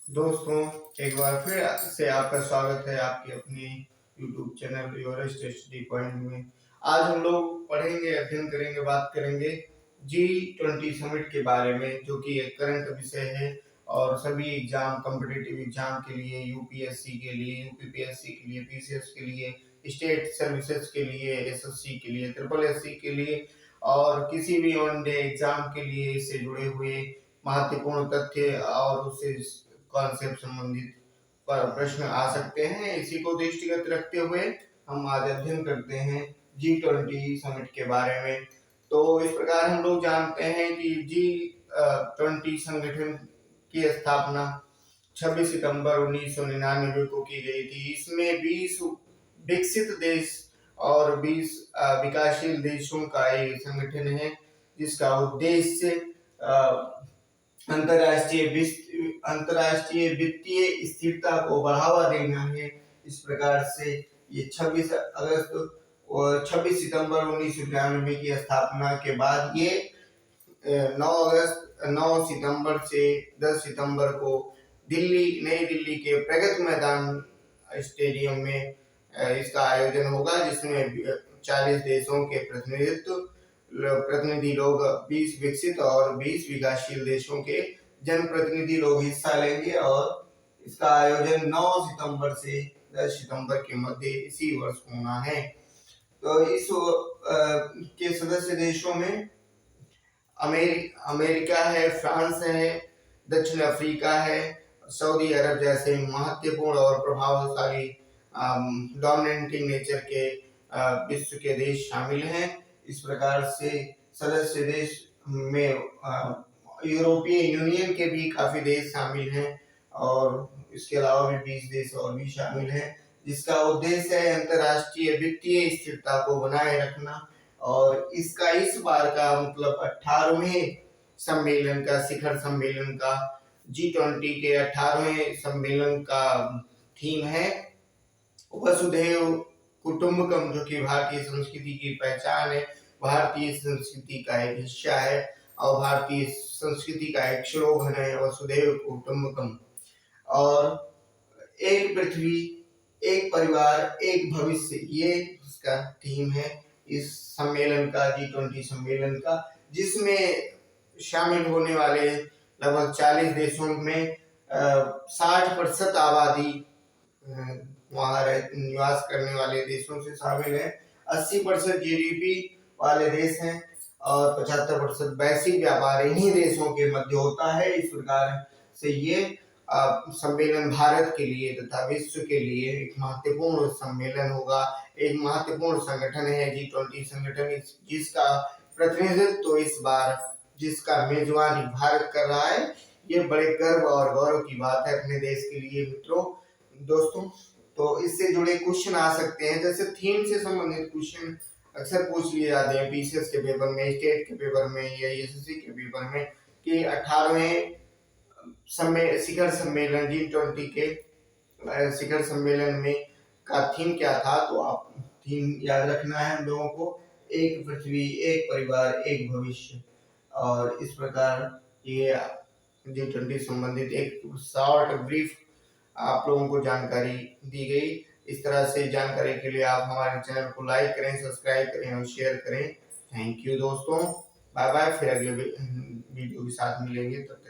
दोस्तों, एक बार फिर से आपका स्वागत है आपके अपने YouTube चैनल योरेस्ट स्टडी पॉइंट में। आज हम लोग पढ़ेंगे, अध्ययन करेंगे, बात करेंगे G20 समिट के बारे में, जो कि एक करंट विषय है और सभी एग्जाम, कॉम्पिटिटिव एग्जाम के लिए, यूपीएससी के लिए, यूपीपीएससी के लिए, पीसीएस के लिए, स्टेट सर्विसेज के लिए, एसएससी के लिए, ट्रिपल एससी के लिए और किसी भी वनडे एग्जाम के लिए इससे जुड़े हुए महत्वपूर्ण तथ्य और उससे कॉन्सेप्ट संबंधित पर प्रश्न आ सकते हैं। इसी को दृष्टिगत रखते हुए हम आज अध्ययन करते हैं G20 समिट के बारे में। तो इस प्रकार हम लोग जानते हैं कि G20 संगठन की स्थापना 26 सितंबर 1999 को की गई थी। इसमें 20 विकसित देश और 20 विकासशील देशों का एक संगठन है, जिसका उद्देश्य अंतर्राष्ट्रीय वित्तीय स्थिरता को बढ़ावा देना है। इस प्रकार से ये 26 सितंबर 1992 की स्थापना के बाद ये 9 सितंबर से 10 सितंबर को नई दिल्ली के प्रगति मैदान स्टेडियम में इसका आयोजन होगा, जिसमें 40 देशों के प्रतिनिधि लोग, 20 विकसित और 20 विकासशील देशों के जनप्रतिनिधि लोग हिस्सा लेंगे और इसका आयोजन 9 सितंबर से 10 सितंबर के मध्य इसी वर्ष होना है। तो इस के सदस्य देशों में अमेरिका है, फ्रांस है, दक्षिण अफ्रीका है, सऊदी अरब जैसे महत्वपूर्ण और प्रभावशाली डोमिनेटिंग नेचर के विश्व के देश शामिल हैं। इस प्रकार से सदस्य देश में यूरोपीय यूनियन के भी काफी देश शामिल हैं और इसके अलावा भी 20 देश और भी शामिल हैं, जिसका उद्देश्य है अंतर्राष्ट्रीय वित्तीय स्थिरता को बनाए रखना। और इसका इस बार का मतलब 18वें सम्मेलन का, शिखर सम्मेलन का, G20 के 18वें सम्मेलन का थीम है वसुधैव कुटुंबकम, जो कि भारतीय संस्कृति की पहचान है, भारतीय संस्कृति का एक हिस्सा है और भारतीय संस्कृति का एक स्लोगन है वसुधैव कुटुंबकम। और एक पृथ्वी, एक परिवार, एक भविष्य, ये इसका थीम है इस सम्मेलन का, G20 सम्मेलन का, जिसमें शामिल होने वाले लगभग 40 देशों में 60% आबादी वहाँ निवास करने वाले देशों से शामिल है, 80% जीडीपी वाले देश हैं और 75% वैश्विक व्यापार इन्हीं देशों के मध्य होता है। इस प्रकार से ये सम्मेलन भारत के लिए तथा विश्व के लिए एक महत्वपूर्ण सम्मेलन होगा, एक महत्वपूर्ण संगठन है G20 संगठन, जिसका प्रतिनिधित्व इस बार, जिसका मेजबानी भारत कर रहा है। ये बड़े गर्व और गौरव की बात है अपने देश के लिए मित्रों, दोस्तों। तो इससे जुड़े क्वेश्चन आ सकते हैं, जैसे थीम से संबंधित क्वेश्चन अक्सर पूछ लिए जाते हैं पीसीएस के पेपर में, स्टेट के पेपर में या एसएससी के पेपर में, कि 18वें शिखर सम्मेलन G20 के शिखर सम्मेलन में का थीम क्या था। तो आप थीम याद रखना है हम लोगों को, एक पृथ्वी, एक परिवार, एक भविष्य। और इस प्रकार ये G20 संबंधित एक शॉर्ट ब्रीफ आप लोगों को जानकारी दी गई। इस तरह से जानकारी के लिए आप हमारे चैनल को लाइक करें, सब्सक्राइब करें और शेयर करें। थैंक यू दोस्तों, बाय बाय। फिर अगले वीडियो के साथ मिलेंगे, तब